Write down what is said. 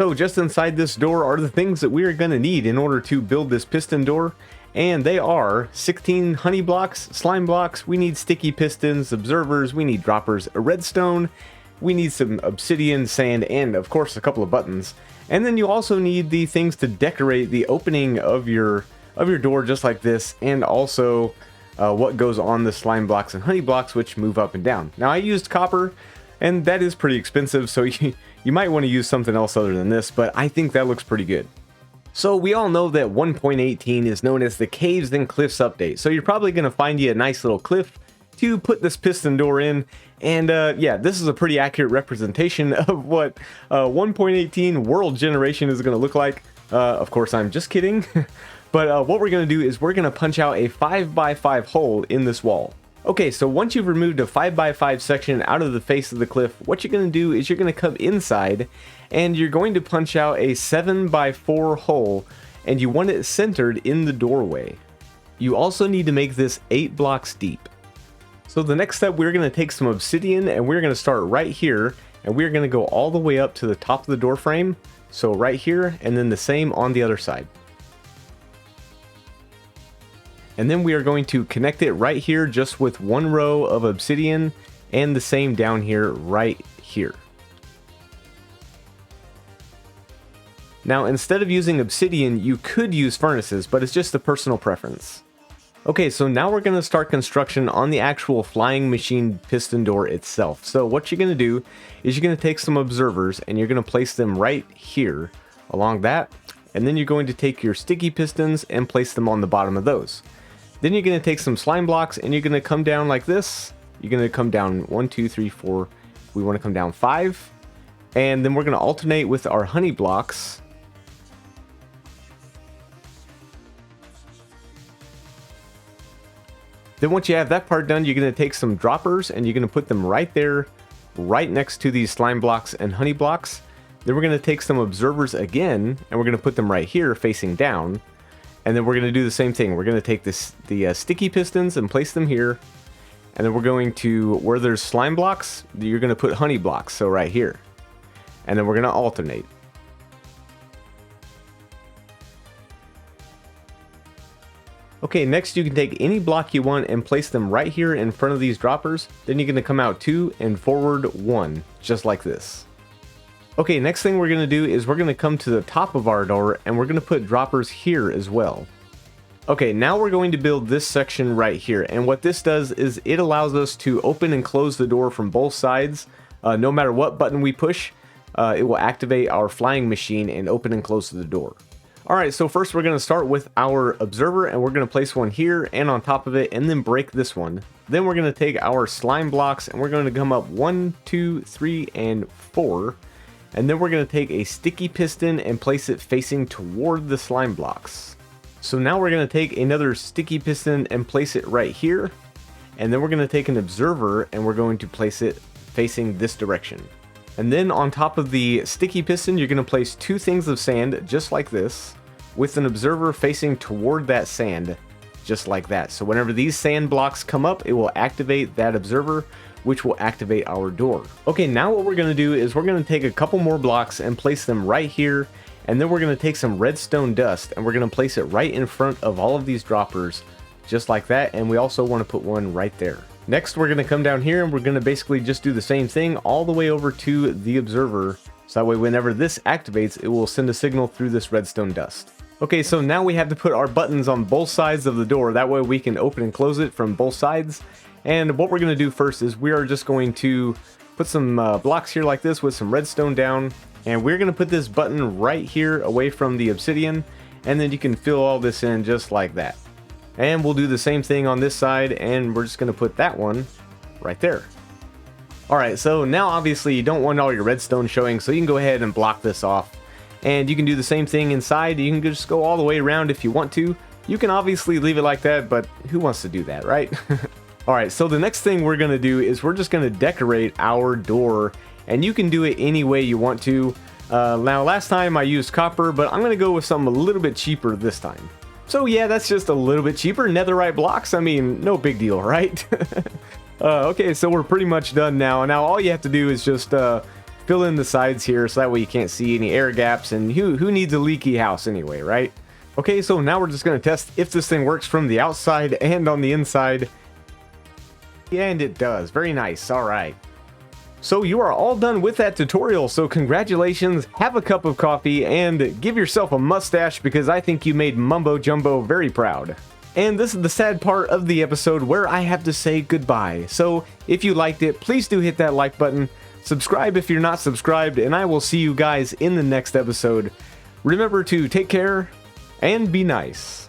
So just inside this door are the things that we are going to need in order to build this piston door. And they are 16 honey blocks, slime blocks, we need sticky pistons, observers, we need droppers, a redstone, we need some obsidian, sand, and of course a couple of buttons. And then you also need the things to decorate the opening of your door just like this, and also what goes on the slime blocks and honey blocks, which move up and down. Now I used copper, and that is pretty expensive, so you might want to use something else other than this, but I think that looks pretty good. So we all know that 1.18 is known as the Caves and Cliffs update, so you're probably going to find you a nice little cliff to put this piston door in, and yeah, this is a pretty accurate representation of what 1.18 world generation is going to look like. Of course, I'm just kidding, but what we're going to do is we're going to punch out a 5x5 hole in this wall. Okay, so once you've removed a 5x5 section out of the face of the cliff, what you're going to do is you're going to come inside and you're going to punch out a 7x4 hole, and you want it centered in the doorway. You also need to make this 8 blocks deep. So the next step, we're going to take some obsidian and we're going to start right here, and we're going to go all the way up to the top of the door frame. So right here, and then the same on the other side. And then we are going to connect it right here just with one row of obsidian, and the same down here right here. Now instead of using obsidian, you could use furnaces, but it's just a personal preference. Okay, so now we're going to start construction on the actual flying machine piston door itself. So what you're going to do is you're going to take some observers and you're going to place them right here along that, and then you're going to take your sticky pistons and place them on the bottom of those. Then you're going to take some slime blocks and you're going to come down like this. You're going to come down 1, 2, 3, 4. We want to come down 5. And then we're going to alternate with our honey blocks. Then once you have that part done, you're going to take some droppers and you're going to put them right there, right next to these slime blocks and honey blocks. Then we're going to take some observers again and we're going to put them right here facing down. And then we're going to do the same thing. We're going to take the sticky pistons and place them here. And then we're going to, where there's slime blocks, you're going to put honey blocks, so right here. And then we're going to alternate. Okay, next you can take any block you want and place them right here in front of these droppers. Then you're going to come out 2 and forward 1, just like this. Okay, next thing we're going to do is we're going to come to the top of our door and we're going to put droppers here as well. Okay, now we're going to build this section right here, and what this does is it allows us to open and close the door from both sides. No matter what button we push, it will activate our flying machine and open and close the door. Alright, so first we're going to start with our observer and we're going to place one here and on top of it, and then break this one. Then we're going to take our slime blocks and we're going to come up 1, 2, 3, and 4. And then we're going to take a sticky piston and place it facing toward the slime blocks. So now we're going to take another sticky piston and place it right here. And then we're going to take an observer and we're going to place it facing this direction. And then on top of the sticky piston, you're going to place 2 things of sand just like this, with an observer facing toward that sand, just like that. So whenever these sand blocks come up, it will activate that observer, which will activate our door. Okay, now what we're going to do is we're going to take a couple more blocks and place them right here, and then we're going to take some redstone dust and we're going to place it right in front of all of these droppers, just like that, and we also want to put one right there. Next, we're going to come down here and we're going to basically just do the same thing all the way over to the observer, so that way whenever this activates, it will send a signal through this redstone dust. Okay, so now we have to put our buttons on both sides of the door, that way we can open and close it from both sides. And what we're going to do first is we are just going to put some blocks here like this with some redstone down, and we're going to put this button right here away from the obsidian, and then you can fill all this in just like that. And we'll do the same thing on this side, and we're just going to put that one right there. Alright, so now obviously you don't want all your redstone showing, so you can go ahead and block this off. And you can do the same thing inside. You can just go all the way around if you want to. You can obviously leave it like that, but who wants to do that, right? Alright, so the next thing we're going to do is we're just going to decorate our door, and you can do it any way you want to. Now, last time I used copper, but I'm going to go with something a little bit cheaper this time. So yeah, that's just a little bit cheaper. Netherite blocks, I mean, no big deal, right? Okay, so we're pretty much done now. Now all you have to do is just fill in the sides here so that way you can't see any air gaps, and who needs a leaky house anyway, right? Okay, so now we're just going to test if this thing works from the outside and on the inside. And it does. Very nice. All right. So you are all done with that tutorial, so congratulations, have a cup of coffee, and give yourself a mustache because I think you made Mumbo Jumbo very proud. And this is the sad part of the episode where I have to say goodbye. So if you liked it, please do hit that like button, subscribe if you're not subscribed, and I will see you guys in the next episode. Remember to take care and be nice.